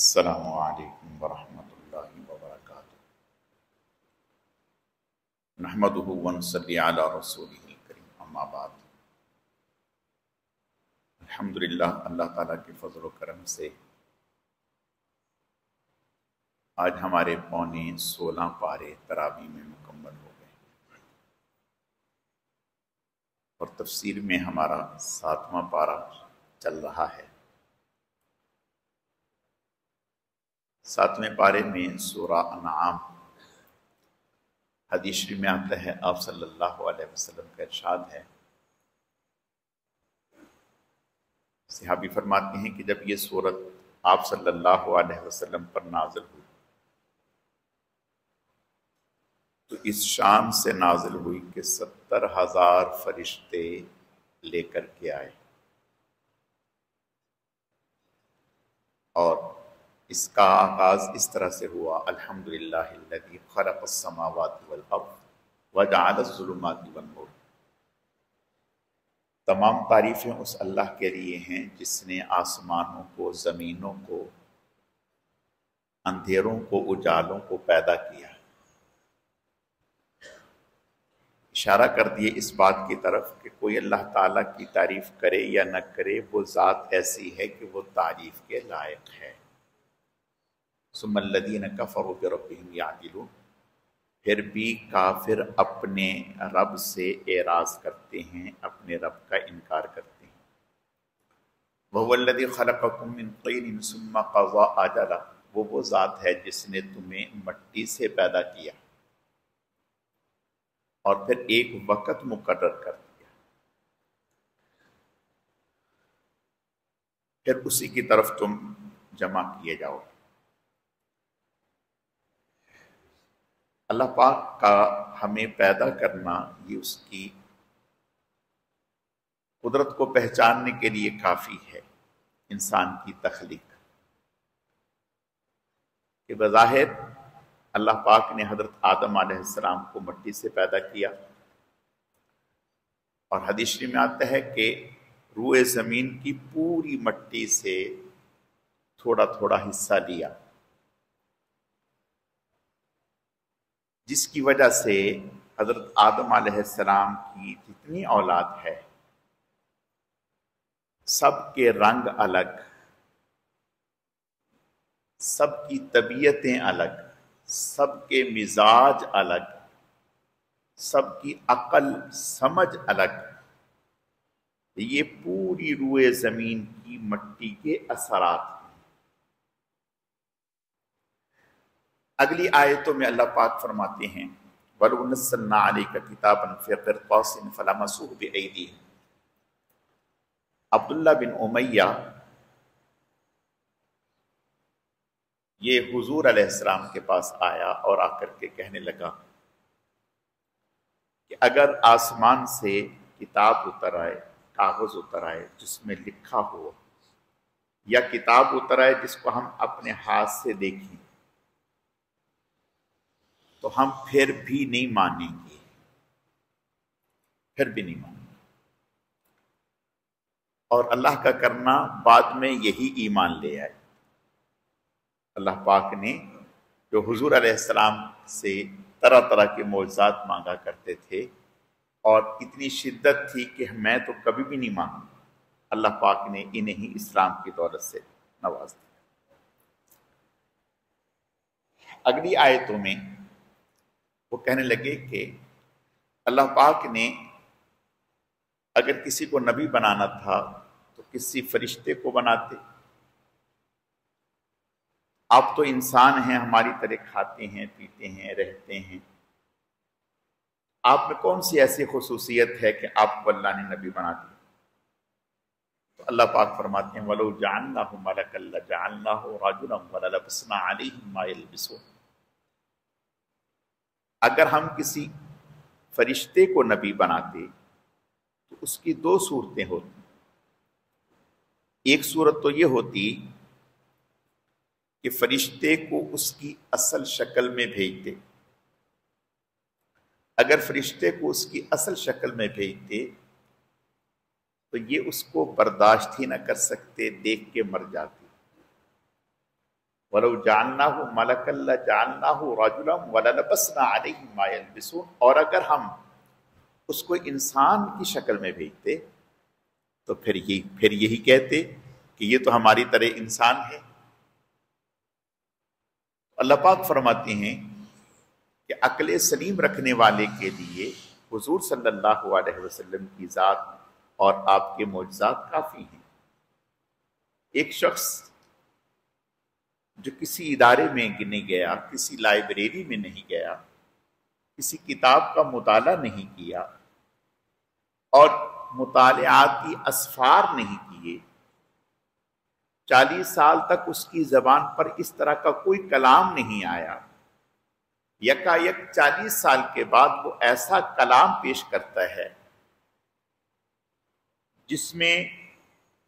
السلام علیکم ورحمۃ اللہ وبرکاتہ۔ نحمدہ ونصلی علی رسولہ الکریم، اما بعد۔ الحمدللہ، اللہ تعالیٰ کے فضل و کرم سے آج ہمارے پونے 16 پارے تراویح میں مکمل ہو گئے اور تفسیر میں ہمارا 7واں پارہ چل رہا ہے۔ 7ویں پارے میں سورہ انعام، حدیث شریف میں آتا ہے، آپ صلی اللہ علیہ وسلم کا ارشاد ہے، صحابی فرماتے ہیں کہ جب یہ سورت آپ صلی اللہ علیہ وسلم پر نازل ہوئی تو اس شان سے نازل ہوئی کہ 70,000 فرشتے لے کر کے آئے، اور اس کا آغاز اس طرح سے ہوا، الحمدللہ الذی خلق السماوات والارض وجعل الظلمات والنور۔ تمام تعریفیں اس اللہ کے لیے ہیں جس نے آسمانوں کو، زمینوں کو، اندھیروں کو، اجالوں کو پیدا کیا۔ اشارہ کر دیے اس بات کی طرف کہ کوئی اللہ تعالیٰ کی تعریف کرے یا نہ کرے، وہ ذات ایسی ہے کہ وہ تعریف کے لائق ہے۔ ثم الذین کفروا بربہم یعدلون، پھر بھی کافر اپنے رب سے اعراض کرتے ہیں، اپنے رب کا انکار کرتے ہیں۔ وَهُوَ الَّذِي خَلَقَكُم مِّن طِينٍ ثُمَّ قَضَىٰ أَجَلًا، وہ ذات ہے جس نے تمہیں مٹی سے پیدا کیا اور پھر ایک وقت مقرر کر دیا، پھر اسی کی طرف تم جمع کیے جاؤ۔ اللہ پاک کا ہمیں پیدا کرنا، یہ اس کی قدرت کو پہچاننے کے لیے کافی ہے۔ انسان کی تخلیق کہ بظاہر اللہ پاک نے حضرت آدم علیہ السلام کو مٹی سے پیدا کیا، اور حدیث شریف میں آتا ہے کہ روئے زمین کی پوری مٹی سے تھوڑا تھوڑا حصہ لیا، جس کی وجہ سے حضرت آدم علیہ السلام کی جتنی اولاد ہے سب کے رنگ الگ، سب کی طبیعتیں الگ، سب کے مزاج الگ، سب کی عقل سمجھ الگ۔ یہ پوری روئے زمین کی مٹی کے اثرات ہیں۔ اگلی آیتوں میں اللہ پاک فرماتے ہیں، وَلَوْ نَزَّلْنَا عَلَيْكَ كِتَابًا فِي قِرْطَاسٍ فَلَمَسُوهُ بِأَيْدِيهِمْ۔ عبداللہ بن امیہ یہ حضور علیہ السلام کے پاس آیا اور آ کر کے کہنے لگا کہ اگر آسمان سے کتاب اتر آئے، کاغذ اتر آئے جس میں لکھا ہو، یا کتاب اتر آئے جس کو ہم اپنے ہاتھ سے دیکھیں، تو ہم پھر بھی نہیں مانیں گے، پھر بھی نہیں مانیں گے۔ اور اللہ کا کرنا بعد میں یہی ایمان لے آئے۔ اللہ پاک نے جو حضور علیہ السلام سے طرح طرح کے معجزات مانگا کرتے تھے، اور اتنی شدت تھی کہ میں تو کبھی بھی نہیں مانوں، اللہ پاک نے انہیں ہی اسلام کی دولت سے نواز دیا۔ اگلی آیتوں میں وہ کہنے لگے کہ اللہ پاک نے اگر کسی کو نبی بنانا تھا تو کسی فرشتے کو بناتے، آپ تو انسان ہیں، ہماری طرح کھاتے ہیں، پیتے ہیں، رہتے ہیں، آپ میں کون سی ایسی خصوصیت ہے کہ آپ کو اللہ نے نبی بنا دیا؟ تو اللہ پاک فرماتے ہیں، وَلَوْ جَعَلْنَاهُ مَلَكًا لَجَعَلْنَاهُ رَجُلًا وَلَلَبَسْنَا عَلَيْهِمْ مَا يَلْبِسُونَ۔ اگر ہم کسی فرشتے کو نبی بناتے تو اس کی دو صورتیں ہوتی۔ ایک صورت تو یہ ہوتی کہ فرشتے کو اس کی اصل شکل میں بھیجتے، اگر فرشتے کو اس کی اصل شکل میں بھیجتے تو یہ اس کو برداشت ہی نہ کر سکتے، دیکھ کے مر جاتے۔ وَلَوْ جَعَلْنَاهُ مَلَكًا لَجَعَلْنَاهُ رَجُلًا وَلَلَبَسْنَا عَلَيْهِمْ مَا يَلْبِسُونَ، اور اگر ہم اس کو انسان کی شکل میں بھیجتے تو پھر یہی کہتے کہ یہ تو ہماری طرح انسان ہے۔ اللہ پاک فرماتے ہیں کہ عقل سلیم رکھنے والے کے لیے حضور صلی اللہ علیہ وسلم کی ذات اور آپ کے معجزات کافی ہیں۔ ایک شخص جو کسی ادارے میں نہیں گیا، کسی لائبریری میں نہیں گیا، کسی کتاب کا مطالعہ نہیں کیا اور مطالعاتی اسفار نہیں کیے، 40 سال تک اس کی زبان پر اس طرح کا کوئی کلام نہیں آیا، یکا یک 40 سال کے بعد وہ ایسا کلام پیش کرتا ہے جس میں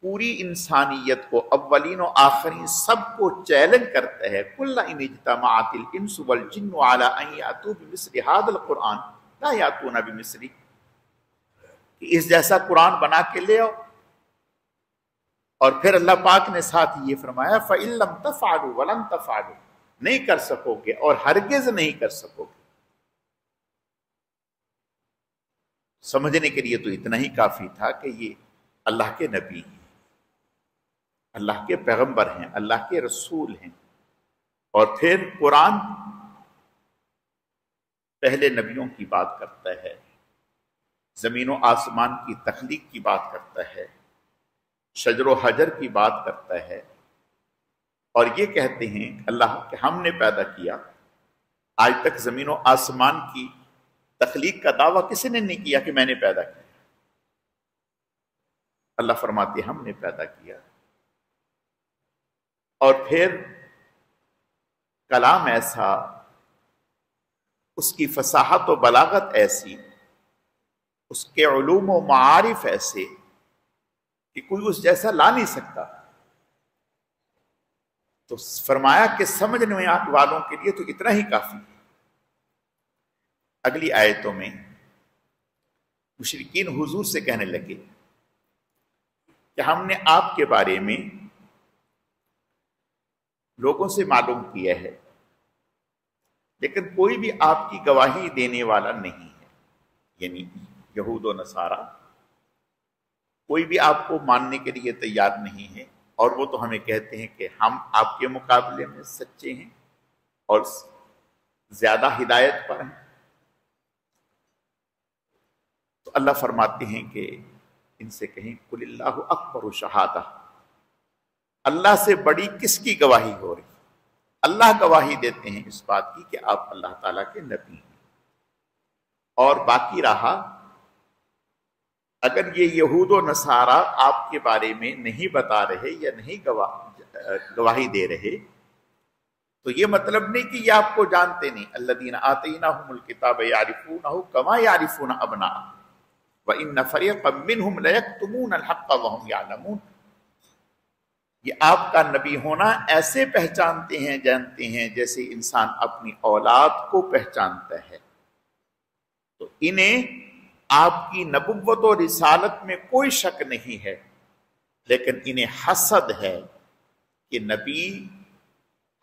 پوری انسانیت کو، اولین و آخرین سب کو چیلنج کرتا ہے۔ کل ان اجتمعت الانس والجن علی ان یاتوا بمثل هذا القرآن لا یاتون بمثلہ، کہ اس جیسا قرآن بنا کے لے آؤ۔ اور پھر اللہ پاک نے ساتھ یہ فرمایا فَإِن لَمْ تَفْعَلُوا وَلَن تَفْعَلُوا، نہیں کر سکو گے اور ہرگز نہیں کر سکو گے۔ سمجھنے کے لیے تو اتنا ہی کافی تھا کہ یہ اللہ کے نبی ہیں، اللہ کے پیغمبر ہیں، اللہ کے رسول ہیں۔ اور پھر قرآن پہلے نبیوں کی بات کرتا ہے، زمین و آسمان کی تخلیق کی بات کرتا ہے، شجر و حجر کی بات کرتا ہے، اور یہ کہتے ہیں اللہ کہ ہم نے پیدا کیا۔ آج تک زمین و آسمان کی تخلیق کا دعویٰ کسی نے نہیں کیا کہ میں نے پیدا کیا۔ اللہ فرماتے ہیں ہم نے پیدا کیا۔ اور پھر کلام ایسا، اس کی فصاحت و بلاغت ایسی، اس کے علوم و معارف ایسے کہ کوئی اس جیسا لا نہیں سکتا۔ تو فرمایا کہ سمجھنے والوں کے لیے تو اتنا ہی کافی ہے۔ اگلی آیتوں میں مشرکین حضور سے کہنے لگے کہ ہم نے آپ کے بارے میں لوگوں سے معلوم کیا ہے، لیکن کوئی بھی آپ کی گواہی دینے والا نہیں ہے، یعنی یہود و نصارہ کوئی بھی آپ کو ماننے کے لیے تیار نہیں ہے، اور وہ تو ہمیں کہتے ہیں کہ ہم آپ کے مقابلے میں سچے ہیں اور زیادہ ہدایت پر ہیں۔ تو اللہ فرماتے ہیں کہ ان سے کہیں قل اللہ اکبر شہادہ، اللہ سے بڑی کس کی گواہی ہو رہی؟ اللہ گواہی دیتے ہیں اس بات کی کہ آپ اللہ تعالیٰ کے نبی ہیں۔ اور باقی رہا اگر یہ یہود و نصارہ آپ کے بارے میں نہیں بتا رہے یا نہیں گواہی دے رہے، تو یہ مطلب نہیں کہ یہ آپ کو جانتے نہیں۔ الذین آتیناہم الکتاب یعرفونہ کما یعرفون ابناءہم وَإِنَّ فَرِيقًا مِّنْهُمْ لَيَكْتُمُونَ الْحَقَّ وَهُمْ يَعْلَمُونَ، یہ آپ کا نبی ہونا ایسے پہچانتے ہیں، جانتے ہیں جیسے انسان اپنی اولاد کو پہچانتا ہے۔ تو انہیں آپ کی نبوت و رسالت میں کوئی شک نہیں ہے، لیکن انہیں حسد ہے کہ نبی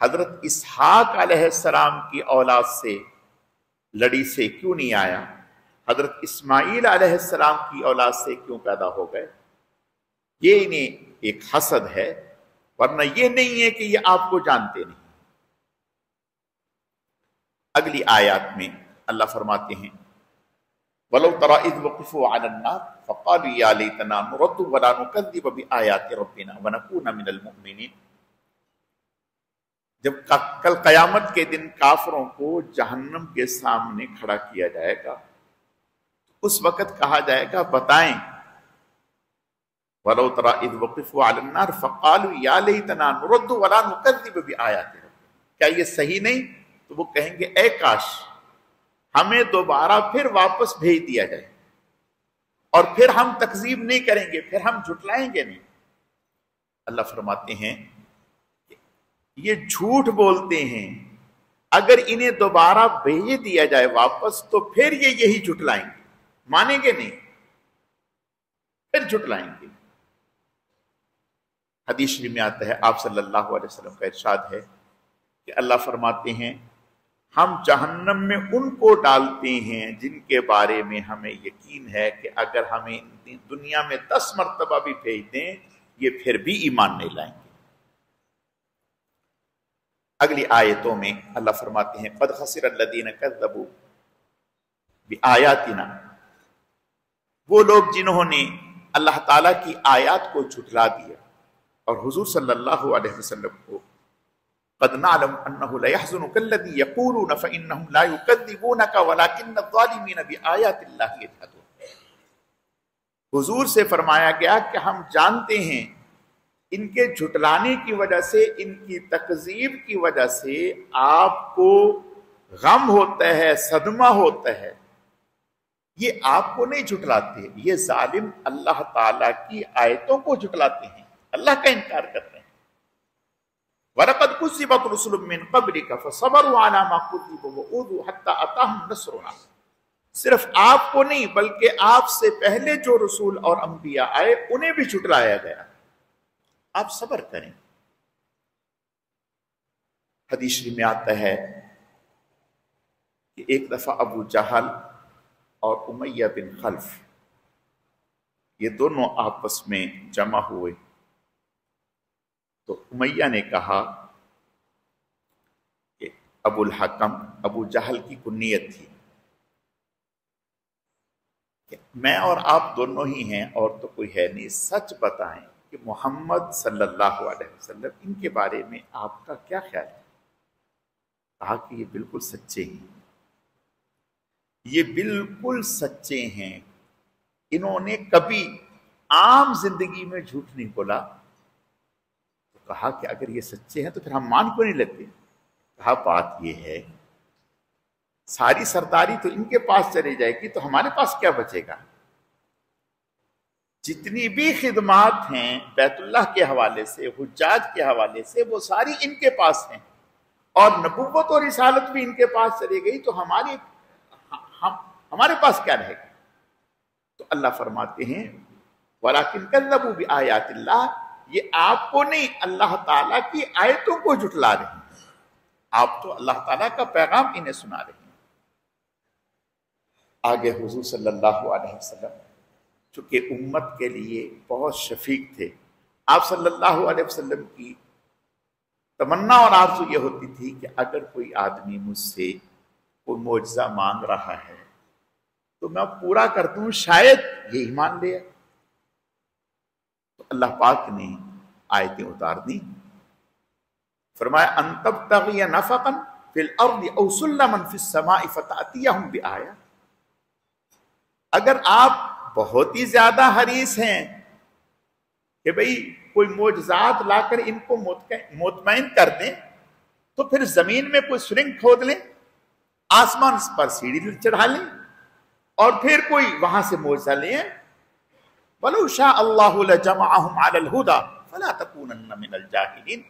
حضرت اسحاق علیہ السلام کی اولاد سے لڑی سے کیوں نہیں آیا، حضرت اسماعیل علیہ السلام کی اولاد سے کیوں پیدا ہو گئے۔ یہ انہیں ایک حسد ہے، ورنہ یہ نہیں ہے کہ یہ آپ کو جانتے نہیں۔ اگلی آیات میں اللہ فرماتے ہیں وَلَوْ تَرَى إِذْ وُقِفُوا عَلَى النَّارِ فَقَالُوا يَا لَيْتَنَا نُرَدُّ وَلَا نُكَذِّبَ بِآيَاتِ رَبِّنَا وَنَكُونَ مِنَ الْمُؤْمِنِينَ، جب کل قیامت کے دن کافروں کو جہنم کے سامنے کھڑا کیا جائے گا، اس وقت کہا جائے گا بتائیں وَلَوْ تَرَى إِذْ وُقِفُوا عَلَى النَّارِ فَقَالُوا يَا لَيْتَنَا نُرَدُّ وَلَا نُكَذِّبَ بِآيَاتِ رَبِّنَا، کیا یہ صحیح نہیں؟ تو وہ کہیں گے اے کاش ہمیں دوبارہ پھر واپس بھیج دیا جائے اور پھر ہم تکذیب نہیں کریں گے، پھر ہم جھٹلائیں گے نہیں۔ اللہ فرماتے ہیں کہ یہ جھوٹ بولتے ہیں، اگر انہیں دوبارہ بھیج دیا جائے واپس تو پھر یہ یہی جھٹلائیں گے، مانیں گے نہیں، پھر جھٹلائیں گے۔ حدیث شریف میں آتا ہے آپ صلی اللہ علیہ وسلم کا ارشاد ہے کہ اللہ فرماتے ہیں ہم جہنم میں ان کو ڈالتے ہیں جن کے بارے میں ہمیں یقین ہے کہ اگر ہمیں دنیا میں 10 مرتبہ بھی بھیج دیں یہ پھر بھی ایمان نہیں لائیں گے۔ اگلی آیتوں میں اللہ فرماتے ہیں قد خسر الذین کذبوا بآیاتنا، وہ لوگ جنہوں نے اللہ تعالیٰ کی آیات کو جھٹلا دیا اور حضور صلی اللہ علیہ وسلم کو قد نعلم انه ليحزنك الذي يقولون فانهم لا يكذبونك ولكن الظالمين بآيات الله يجحدون۔ حضور سے فرمایا گیا کہ ہم جانتے ہیں ان کے جھٹلانے کی وجہ سے، ان کی تکذیب کی وجہ سے آپ کو غم ہوتا ہے، صدمہ ہوتا ہے، یہ آپ کو نہیں جھٹلاتے، یہ ظالم اللہ تعالیٰ کی آیتوں کو جھٹلاتے ہیں، اللہ کا انکار کرتے ہیں۔ وَلَقَدْ كُذِّبَتْ رُسُلٌ مِّن قَبْلِكَ فَصَبَرُوا عَلَىٰ مَا كُذِّبُوا وَأُوذُوا حَتَّىٰ أَتَاهُمْ نَصْرُنَا۔ صرف آپ کو نہیں بلکہ آپ سے پہلے جو رسول اور انبیاء آئے انہیں بھی جھٹلایا گیا، آپ صبر کریں۔ حدیث شریف میں آتا ہے کہ ایک دفعہ ابو جہل اور امیہ بن خلف یہ دونوں آپس میں جمع ہوئے تو امیہ نے کہا کہ ابو الحکم، ابو جہل کی کنیت تھی، کہ میں اور آپ دونوں ہی ہیں اور تو کوئی ہے نہیں، سچ بتائیں کہ محمد صلی اللہ علیہ وسلم ان کے بارے میں آپ کا کیا خیال ہے؟ کہا کہ یہ بالکل سچے ہیں، یہ بالکل سچے ہیں، انہوں نے کبھی عام زندگی میں جھوٹ نہیں بولا۔ تو کہا کہ اگر یہ سچے ہیں تو پھر ہم مان کیوں نہیں لیتے؟ کہا بات یہ ہے ساری سرداری تو ان کے پاس چلی جائے گی تو ہمارے پاس کیا بچے گا؟ جتنی بھی خدمات ہیں بیت اللہ کے حوالے سے، حجاج کے حوالے سے، وہ ساری ان کے پاس ہیں، اور نبوت اور رسالت بھی ان کے پاس چلی گئی تو ہمارے پاس کیا رہے گا؟ تو اللہ فرماتے ہیں وَلَكِنْ كَذَّبُوا بِآيَاتِ اللَّهِ، یہ آپ کو نہیں اللہ تعالیٰ کی آیتوں کو جھٹلا رہے ہیں، آپ تو اللہ تعالیٰ کا پیغام انہیں سنا رہے ہیں۔ آگے حضور صلی اللہ علیہ وسلم چونکہ امت کے لیے بہت شفیق تھے، آپ صلی اللہ علیہ وسلم کی تمنا اور آرزو یہ ہوتی تھی کہ اگر کوئی آدمی مجھ سے کوئی معجزہ مانگ رہا ہے تو میں پورا کر دوں، شاید یہ ایمان لے۔ تو اللہ پاک نے آیتیں اتار دی، فرمایا ان تبتغی نفقا فی الارض او سلما فی السماء فتأتیہم بآیہ، اگر آپ بہت ہی زیادہ حریص ہیں کہ بھئی کوئی معجزات لا کر ان کو مطمئن کر دیں تو پھر زمین میں کوئی سرنگ کھود لیں، آسمان پر سیڑھی چڑھا لیں اور پھر کوئی وہاں سے معجزہ لیں۔ وَلَوْ شَاءَ اللَّهُ لَجَمَعَهُمْ عَلَى الْهُدَى فَلَا تَكُونَنَّ مِنَ الْجَاهِلِينَ،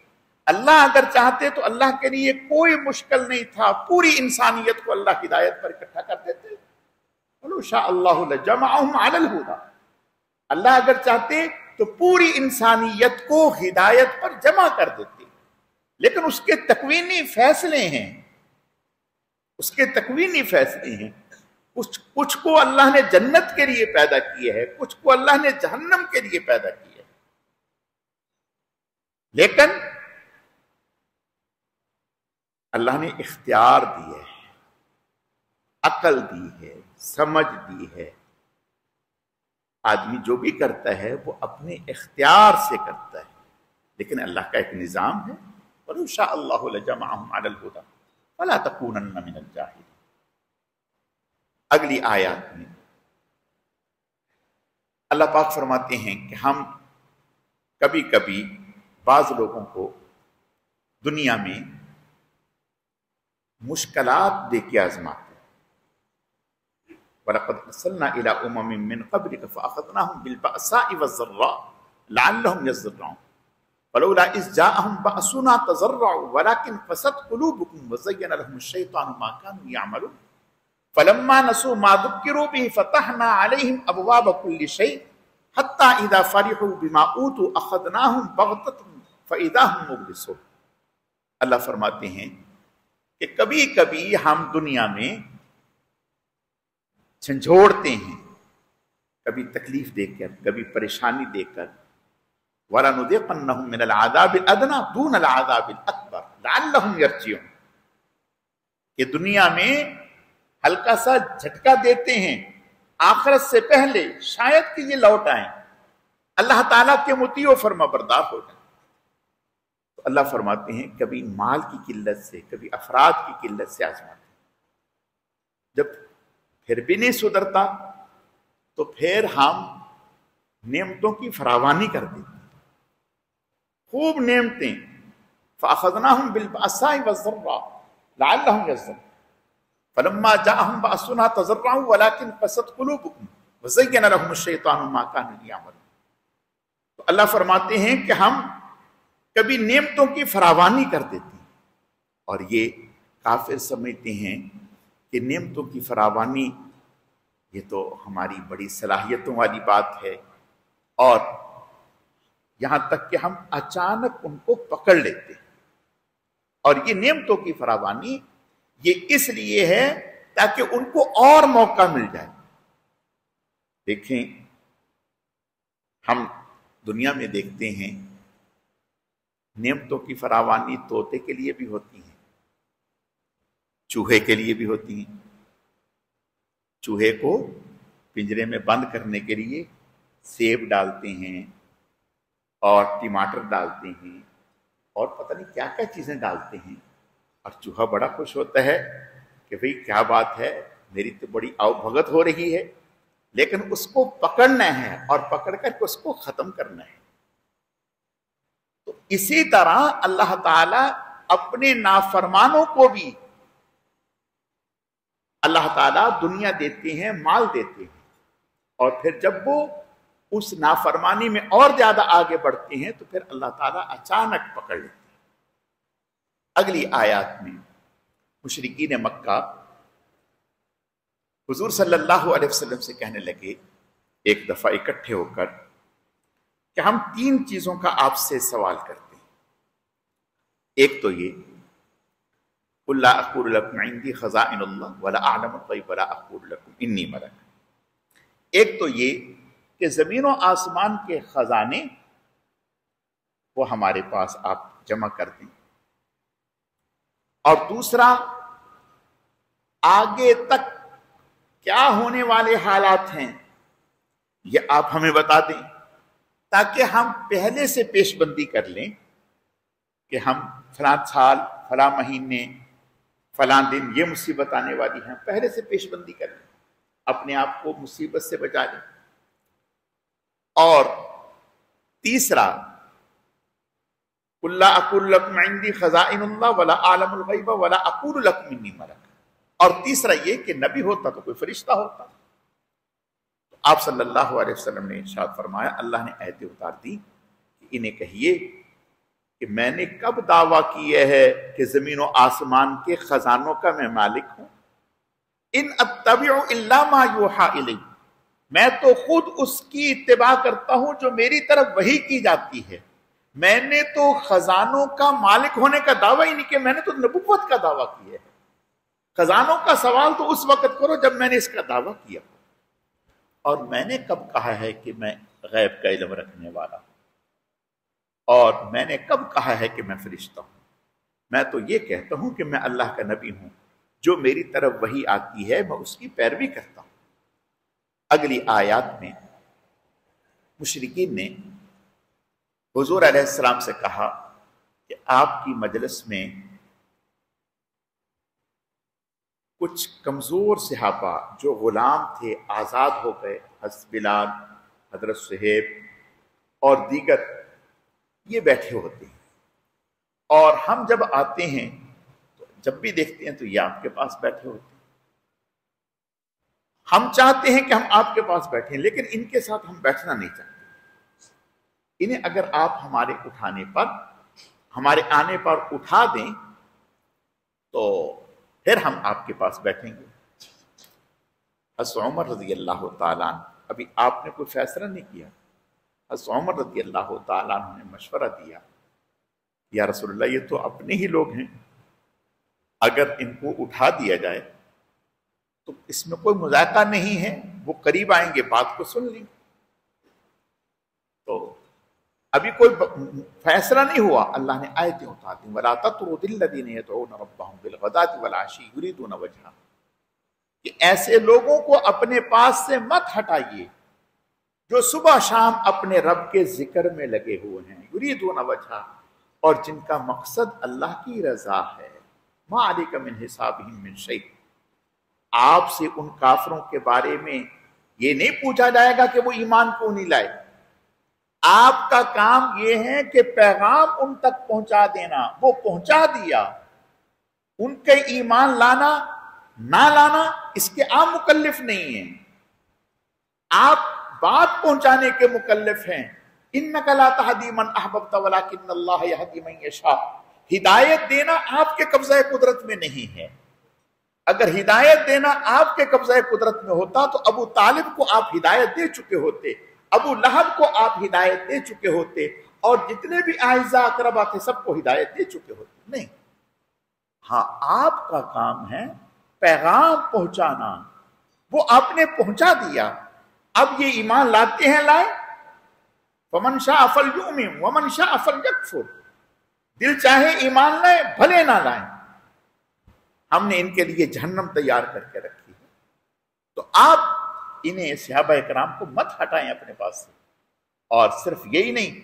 اللہ اگر چاہتے تو اللہ کے لیے کوئی مشکل نہیں تھا، پوری انسانیت کو اللہ ہدایت پر اکٹھا کر دیتے۔ وَلَوْ شَاءَ اللَّهُ لَجَمَعَهُمْ عَلَى الْهُدَى، اللہ اگر چاہتے تو پوری انسانیت کو ہدایت پر جمع کر دیتے، لیکن اس کے تکوینی فیصلے ہیں، اس کے تکوینی فیصلے ہیں، کچھ کو اللہ نے جنت کے لیے پیدا کیا ہے، کچھ کو اللہ نے جہنم کے لیے پیدا کیا ہے، لیکن اللہ نے اختیار دی ہے، عقل دی ہے، سمجھ دی ہے، آدمی جو بھی کرتا ہے وہ اپنے اختیار سے کرتا ہے، لیکن اللہ کا ایک نظام ہے۔ وَلَوْ شَاءَ اللَّهُ لَجَمَعَهُمْ عَلَى الْهُدَى فَلَا تَكُونَنَّ مِنَ الْجَاهِلِينَ۔ اگلی آیات میں اللہ پاک فرماتے ہیں کہ ہم کبھی کبھی بعض لوگوں کو دنیا میں مشکلات دے کے آزماتے ہیں۔ وَلَقَدْ أَرْسَلْنَا إِلَىٰ أُمَمٍ مِّن قَبْلِكَ فَأَخَذْنَاهُمْ بِالْبَأْسَاءِ وَالضَّرَّاءِ لَعَلَّهُمْ يَضَّرَّعُونَ فَلَوْلَا إِذْ جَاءَهُمْ بَأْسُنَا تَضَرَّعُوا وَلَكِنْ قَسَتْ قُلُوبُهُمْ وَزَيَّنَ لَهُمُ الشَّيْطَانُ مَا كَانُوا يَعْمَلُونَ فَلَمَّا نَسُوا مَا ذُكِّرُوا بِهِ فَتَحْنَا عَلَيْهِمْ أَبْوَابَ كُلِّ شَيْءٍ حَتَّىٰ إِذَا فَرِحُوا بِمَا أُوتُوا أَخَذْنَاهُمْ بَغْتَةً فَإِذَا هُمْ مُبْلِسُونَ۔ اللہ فرماتے ہیں کہ کبھی کبھی ہم دنیا میں جھنجھوڑتے ہیں، کبھی تکلیف دے کر، کبھی پریشانی دے کر، وَلَنُذِيقَنَّهُم مِّنَ الْعَذَابِ الْأَدْنَىٰ دُونَ الْعَذَابِ الْأَكْبَرِ لَعَلَّهُمْ يَرْجِعُونَ کہ دنیا میں ہلکا سا جھٹکا دیتے ہیں آخرت سے پہلے، شاید کہ یہ لوٹ آئیں، اللہ تعالیٰ کے مطیع و فرما بردار ہو جائیں۔ تو اللہ فرماتے ہیں کبھی مال کی قلت سے، کبھی افراد کی قلت سے آزماتے ہیں، جب پھر بھی نہیں سدھرتا تو پھر ہم نعمتوں کی فراوانی کر دیتے ہیں، خوب نعمتیں، فَأَخَذْنَاهُمْ بِالْبَأْسَاءِ وَالضَّرَّاءِ لَعَلَّهُمْ يَضَّرُّونَ فَلَمَّا جَاءَهُمْ بَأْسُنَا تَضَرَّعُوا وَلَكِنْ قَسَتْ قُلُوبُهُمْ وَزَيَّنَ لَهُمُ الشَّيْطَانُ مَا كَانُوا يَعْمَلُونَ۔ تو اللہ فرماتے ہیں کہ ہم کبھی نعمتوں کی فراوانی کر دیتے ہیں، اور یہ کافر سمجھتے ہیں کہ نعمتوں کی فراوانی یہ تو ہماری بڑی صلاحیتوں والی بات ہے، اور یہاں تک کہ ہم اچانک ان کو پکڑ لیتے ہیں، اور یہ نعمتوں کی فراوانی یہ اس لیے ہے تاکہ ان کو اور موقع مل جائے۔ دیکھیں، ہم دنیا میں دیکھتے ہیں نعمتوں کی فراوانی طوطے کے لیے بھی ہوتی ہیں، چوہے کے لیے بھی ہوتی ہیں۔ چوہے کو پنجرے میں بند کرنے کے لیے سیب ڈالتے ہیں اور ٹماٹر ڈالتے ہیں اور پتہ نہیں کیا کیا چیزیں ڈالتے ہیں، اور چوہا بڑا خوش ہوتا ہے کہ بھئی کیا بات ہے، میری تو بڑی آؤ بھگت ہو رہی ہے، لیکن اس کو پکڑنا ہے اور پکڑ کر اس کو ختم کرنا ہے۔ تو اسی طرح اللہ تعالیٰ اپنے نافرمانوں کو بھی اللہ تعالیٰ دنیا دیتے ہیں، مال دیتے ہیں، اور پھر جب وہ اس نافرمانی میں اور زیادہ آگے بڑھتے ہیں تو پھر اللہ تعالیٰ اچانک پکڑ لیتے ہیں۔ اگلی آیات میں مشرکین مکہ حضور صلی اللہ علیہ وسلم سے کہنے لگے ایک دفعہ اکٹھے ہو کر کہ ہم 3 چیزوں کا آپ سے سوال کرتے ہیں۔ ایک تو یہ قُلْ لَا أَقُولُ لَكُمْ عِنْدِي خَزَائِنُ اللَّهِ وَلَا أَعْلَمُ الْغَيْبَ وَلَا أَقُولُ لَكُمْ إِنِّي مَلَكٌ۔ ایک تو یہ کہ زمین و آسمان کے خزانے وہ ہمارے پاس آپ جمع کر دیں، اور دوسرا آگے تک کیا ہونے والے حالات ہیں یہ آپ ہمیں بتا دیں، تاکہ ہم پہلے سے پیش بندی کر لیں کہ ہم فلاں سال، فلاں مہینے، فلاں دن یہ مصیبت آنے والی ہیں، پہلے سے پیش بندی کر لیں، اپنے آپ کو مصیبت سے بچا لیں۔ اور تیسرا قُلْ لَا أَقُولُ لَكُمْ عِنْدِي خَزَائِنُ اللَّهِ وَلَا أَعْلَمُ الْغَيْبَ وَلَا أَقُولُ لَكُمْ إِنِّي مَلَكٌ۔ اور تیسرا یہ کہ نبی ہوتا تو کوئی فرشتہ ہوتا۔ تو آپ صلی اللہ علیہ وسلم نے ارشاد فرمایا، اللہ نے آیتیں اتار دی کہ انہیں کہیے کہ میں نے کب دعویٰ کیا ہے کہ زمین و آسمان کے خزانوں کا میں مالک ہوں؟ ان اتبع الا ما یوحی الی، میں تو خود اس کی اتباع کرتا ہوں جو میری طرف وحی کی جاتی ہے۔ میں نے تو خزانوں کا مالک ہونے کا دعویٰ ہی نہیں کیا، میں نے تو نبوت کا دعویٰ کیا ہے۔ خزانوں کا سوال تو اس وقت کرو جب میں نے اس کا دعویٰ کیا، اور میں نے کب کہا ہے کہ میں غیب کا علم رکھنے والا ہوں، اور میں نے کب کہا ہے کہ میں فرشتہ ہوں؟ میں تو یہ کہتا ہوں کہ میں اللہ کا نبی ہوں، جو میری طرف وحی آتی ہے میں اس کی پیروی کرتا ہوں۔ اگلی آیات میں مشرکین نے حضور علیہ السلام سے کہا کہ آپ کی مجلس میں کچھ کمزور صحابہ جو غلام تھے آزاد ہو گئے، حضرت بلال، حضرت صہیب اور دیگر، یہ بیٹھے ہوتے ہیں، اور ہم جب آتے ہیں تو جب بھی دیکھتے ہیں تو یہ آپ کے پاس بیٹھے ہوتے ہیں۔ ہم چاہتے ہیں کہ ہم آپ کے پاس بیٹھیں، لیکن ان کے ساتھ ہم بیٹھنا نہیں چاہتے۔ انہیں اگر آپ ہمارے اٹھانے پر، ہمارے آنے پر اٹھا دیں تو پھر ہم آپ کے پاس بیٹھیں گے۔ حضرت عمر رضی اللہ تعالیٰ عنہ، ابھی آپ نے کوئی فیصلہ نہیں کیا، حضرت عمر رضی اللہ تعالیٰ عنہ نے مشورہ دیا یا رسول اللہ یہ تو اپنے ہی لوگ ہیں، اگر ان کو اٹھا دیا جائے تو اس میں کوئی مذائقہ نہیں ہے، وہ قریب آئیں گے بات کو سن لیں۔ تو ابھی کوئی فیصلہ نہیں ہوا، اللہ نے آیتیں اتار دیں، وَلَا تَطْرُدِ الَّذِينَ يَدْعُونَ رَبَّهُمْ بِالْغَدَاةِ وَالْعَشِيِّ يُرِيدُونَ وَجْهَهُ، کہ ایسے لوگوں کو اپنے پاس سے مت ہٹائیے جو صبح شام اپنے رب کے ذکر میں لگے ہوئے ہیں، یریدون وجہ، اور جن کا مقصد اللہ کی رضا ہے۔ ما علیک من حسابہم من شیء، آپ سے ان کافروں کے بارے میں یہ نہیں پوچھا جائے گا کہ وہ ایمان کیوں نہیں لائے، آپ کا کام یہ ہے کہ پیغام ان تک پہنچا دینا، وہ پہنچا دیا، ان کے ایمان لانا نہ لانا اس کے آپ مکلف نہیں ہیں، آپ بات پہنچانے کے مکلف ہیں۔ اِنَّكَ لَا تَهْدِي مَنْ أَحْبَبْتَ وَلَكِنَّ اللَّهَ يَهْدِي مَنْ يَشَاءُ، ہدایت دینا آپ کے قبضہ قدرت میں نہیں ہے۔ اگر ہدایت دینا آپ کے قبضہ قدرت میں ہوتا تو ابو طالب کو آپ ہدایت دے چکے ہوتے، ابو لہب کو آپ ہدایت دے چکے ہوتے، اور جتنے بھی اعزاء اقربا تھے سب کو ہدایت دے چکے ہوتے۔ نہیں، ہاں آپ کا کام ہے پیغام پہنچانا، وہ آپ نے پہنچا دیا، اب یہ ایمان لاتے ہیں لائیں، فَمَنْ شَاءَ فَلْيُؤْمِنْ وَمَنْ شَاءَ فَلْيَكْفُرْ، دل چاہے ایمان لائیں بھلے نہ لائیں، ہم نے ان کے لیے جہنم تیار کر کے رکھی ہے۔ تو آپ انہیں صحابہ کرام کو مت ہٹائیں اپنے پاس سے، اور صرف یہی نہیں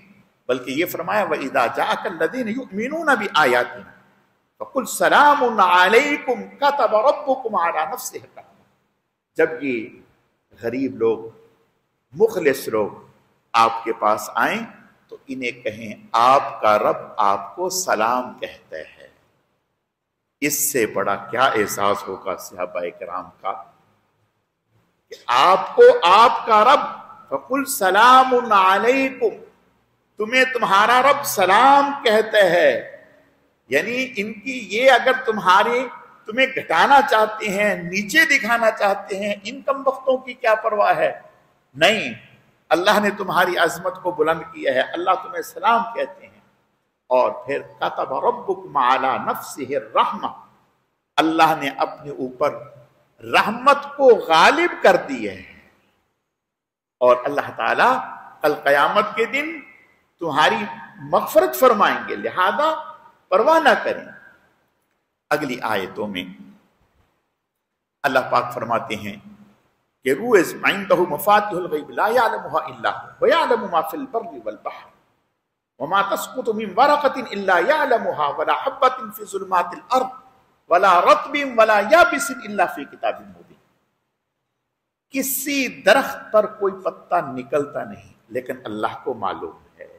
بلکہ یہ فرمایا وَإِذَا جَاءَكَ الَّذِينَ يُؤْمِنُونَ بِآيَاتِنَا فَقُلْ سَلَامٌ عَلَيْكُمْ كَتَبَ رَبُّكُمْ عَلَى نَفْسِهِ الرَّحْمَةَ، جب یہ غریب لوگ، مخلص لوگ آپ کے پاس آئیں تو انہیں کہیں آپ کا رب آپ کو سلام کہتا ہے۔ اس سے بڑا کیا احساس ہوگا صحابہ کرام کا کہ آپ کو آپ کا رب فَقُلْ سَلَامٌ عَلَيْكُمْ، تمہیں تمہارا رب سلام کہتا ہے، یعنی ان کی یہ اگر تمہیں گھٹانا چاہتے ہیں، نیچے دکھانا چاہتے ہیں، ان کم بختوں کی کیا پرواہ ہے؟ نہیں، اللہ نے تمہاری عظمت کو بلند کیا ہے، اللہ تمہیں سلام کہتے ہیں۔ اور پھر کتب ربکم علی نفسہ الرحمہ، اللہ نے اپنے اوپر رحمت کو غالب کر دی ہے، اور اللہ تعالیٰ کل قیامت کے دن تمہاری مغفرت فرمائیں گے، لہذا پرواہ نہ کریں۔ اگلی آیتوں میں اللہ پاک فرماتے ہیں کہ روز عندہ مفاتیح الغیب لا یعلمها الا هو ویعلم ما فی البر والبحر وما تسقط من ورقۃ الا یعلمها ولا حبۃ فی ظلمات الارض ولا رطب ولا یابس الا فی کتاب مبین، کسی درخت پر کوئی پتا نکلتا نہیں لیکن اللہ کو معلوم ہے۔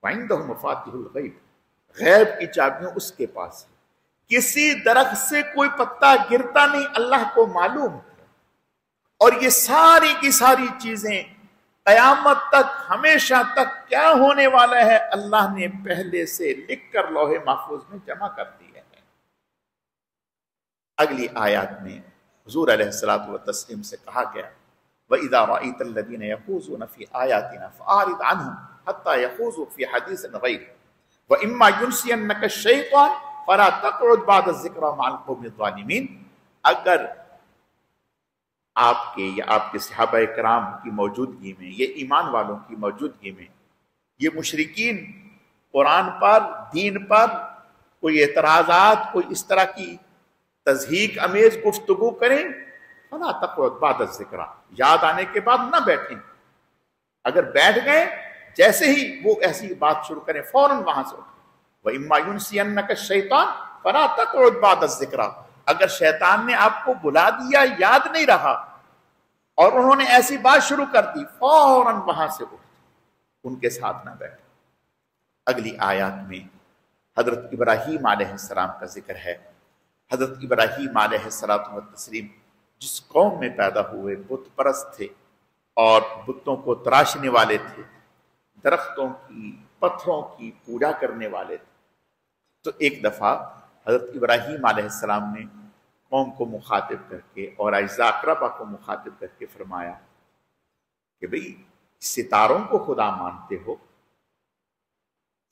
وعندہ مفاتیح الغیب، غیب کی چابیاں اس کے پاس ہیں، کسی درخت سے کوئی پتا گرتا نہیں، اللہ کو معلوم ہے۔ اور یہ ساری کی ساری چیزیں قیامت تک، ہمیشہ تک کیا ہونے والا ہے اللہ نے پہلے سے لکھ کر لوح محفوظ میں جمع کر دی ہے۔ اگلی آیات میں حضور علیہ الصلوۃ والتسلیم سے کہا گیا وَإِذَا رَأَيْتَ الَّذِينَ يَخُوضُونَ فِي آيَاتِنَا فَأَعْرِضْ عَنْهُمْ حَتَّى يَخُوضُوا فِي حَدِيثٍ غَيْرِهِ وَإِمَّا يُنْسِيَنَّكَ الشَّيْطَانُ فَلَا تَقْعُدْ بَعْدَ الذِّكْرَىٰ مَعَ الْقَوْمِ الظَّالِمِينَ، اگر آپ کے یا آپ کے صحابہ کرام کی موجودگی میں، یہ ایمان والوں کی موجودگی میں، یہ مشرکین قرآن پر، دین پر کوئی اعتراضات، کوئی اس طرح کی تضحیک امیز گفتگو کریں، فَلَا تَقْعُدْ بَعْدَ الذِّكْرَىٰ، یاد آنے کے بعد نہ بیٹھیں، اگر بیٹھ گئے جیسے ہی وہ ایسی بات شروع کریں فوراً وہاں سے اٹھیں۔ وَإِمَّا يُنْسِيَنَّكَ الشَّيْطَانُ فَلَا تَقْعُدْ بَعْدَ الذِّكْرَىٰ، اگر شیطان نے آپ کو بلا دیا، یاد نہیں رہا اور انہوں نے ایسی بات شروع کر دی، فوراً وہاں سے اٹھ ان کے ساتھ نہ بیٹھے۔ اگلی آیات میں حضرت ابراہیم علیہ السلام کا ذکر ہے۔ حضرت ابراہیم علیہ السلام جس قوم میں پیدا ہوئے بت پرست تھے اور بتوں کو تراشنے والے تھے، درختوں کی، پتھروں کی پوجا کرنے والے تھے، تو ایک دفعہ حضرت ابراہیم علیہ السلام نے قوم کو مخاطب کر کے اور اعزاء اقربا کو مخاطب کر کے فرمایا کہ بھئی ستاروں کو خدا مانتے ہو،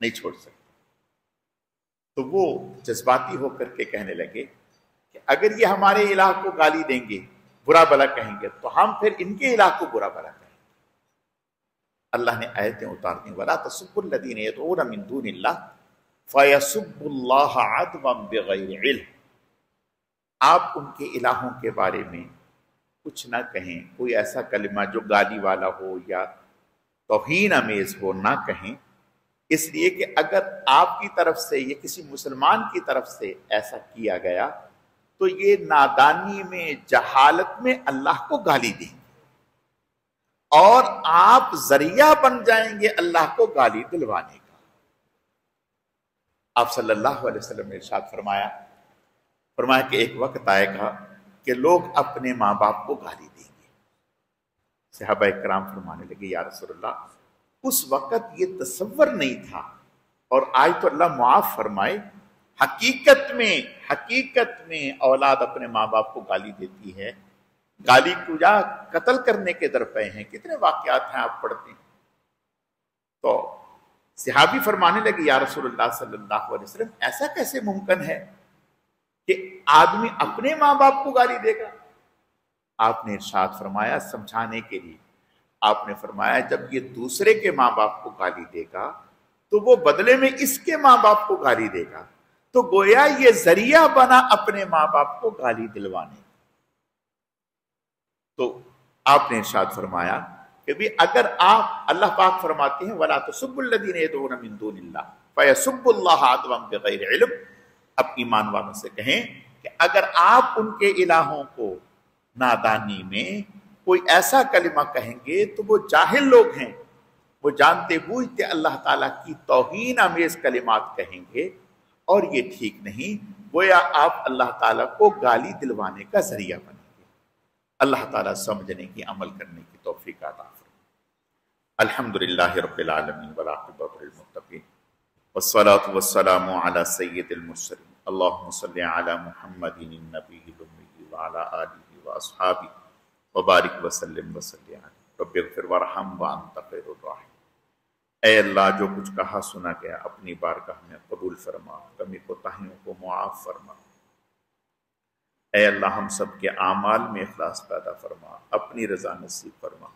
نہیں چھوڑ سکتے۔ تو وہ جذباتی ہو کر کے کہنے لگے کہ اگر یہ ہمارے الہ کو گالی دیں گے، برا بھلا کہیں گے، تو ہم پھر ان کے الہ کو برا بھلا کہیں گے۔ اللہ نے آیتیں اتار دیں، وَلَا تَسُبُّوا الَّذِينَ يَدْعُونَ مِن دُونِ اللَّهِ فَيَسُبُّوا اللَّهَ عَدْوًا بِغَيْرِ عِلْمٍ۔ آپ ان کے الہوں کے بارے میں کچھ نہ کہیں، کوئی ایسا کلمہ جو گالی والا ہو یا توہین امیز ہو نہ کہیں، اس لیے کہ اگر آپ کی طرف سے یا کسی مسلمان کی طرف سے ایسا کیا گیا تو یہ نادانی میں، جہالت میں اللہ کو گالی دیں گے اور آپ ذریعہ بن جائیں گے اللہ کو گالی دلوانے کا۔ آپ صلی اللہ علیہ وسلم نے ارشاد فرمایا کہ ایک وقت آئے گا کہ لوگ اپنے ماں باپ کو گالی دیں گے۔ صحابہ کرام فرمانے لگے، یا رسول اللہ، اس وقت یہ تصور نہیں تھا، اور آج تو اللہ معاف فرمائے، حقیقت میں اولاد اپنے ماں باپ کو گالی دیتی ہے، گالی کجا قتل کرنے کے درپے ہیں، کتنے واقعات ہیں آپ پڑھتے ہیں۔ تو صحابی فرمانے لگے، یا رسول اللہ صلی اللہ علیہ وسلم، ایسا کیسے ممکن ہے کہ آدمی اپنے ماں باپ کو گالی دے گا؟ آپ نے ارشاد فرمایا سمجھانے کے لیے، آپ نے فرمایا جب یہ دوسرے کے ماں باپ کو گالی دے گا تو وہ بدلے میں اس کے ماں باپ کو گالی دے گا، تو گویا یہ ذریعہ بنا اپنے ماں باپ کو گالی دلوانے۔ تو آپ نے ارشاد فرمایا کہ بھی اگر آپ، اللہ پاک فرماتے ہیں وَلَا تَسُبُّوا الَّذِينَ يَدْعُونَ مِن دُونِ اللَّهِ فَيَسُبُّوا اللَّهَ عَدْوًا بِغَيْرِ عِلْمٍ۔ اب ایمان والوں سے کہیں کہ اگر آپ ان کے الہوں کو نادانی میں کوئی ایسا کلمہ کہیں گے تو وہ جاہل لوگ ہیں، وہ جانتے بوجھتے اللہ تعالیٰ کی توہین آمیز کلمات کہیں گے، اور یہ ٹھیک نہیں، گویا آپ اللہ تعالیٰ کو گالی دلوانے کا ذریعہ بنیں گے۔ اللہ تعالیٰ سمجھنے کی، عمل کرنے کی توفیق عطا فرمائے۔ الحمدللہ رب العالمین والعاقبۃ للمتقین والصلاة والسلام علی سید المرسلین اللہم صلی علی محمد النبی الأمی وعلی آلہ واصحابہ وبارک وسلم وصلی علیہ رب اغفر وارحم وانت خیر الراحمین۔ اے اللہ، جو کچھ کہا سنا گیا اپنی بارگاہ میں قبول فرما، کمی کوتاہیوں کو معاف فرما۔ اے اللہ، ہم سب کے اعمال میں اخلاص پیدا فرما، اپنی رضا نصیب فرما۔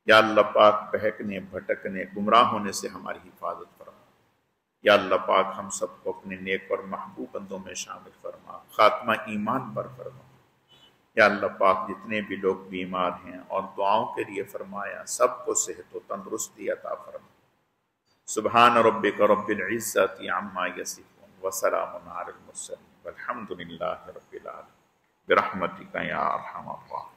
یا اللہ پاک، بہکنے، بھٹکنے، گمراہ ہونے سے ہماری حفاظت فرما۔ یا اللہ پاک، ہم سب کو اپنے نیک اور محبوب بندوں میں شامل فرما، خاتمہ ایمان پر فرما۔ یا اللہ پاک، جتنے بھی لوگ بیمار ہیں اور دعاؤں کے لیے فرمایا، سب کو صحت و تندرستی عطا فرما۔ سبحان ربک رب العزت عما یصفون وسلام علی المرسلین والحمد للہ رب العالمین برحمتک یا ارحم الراحمین۔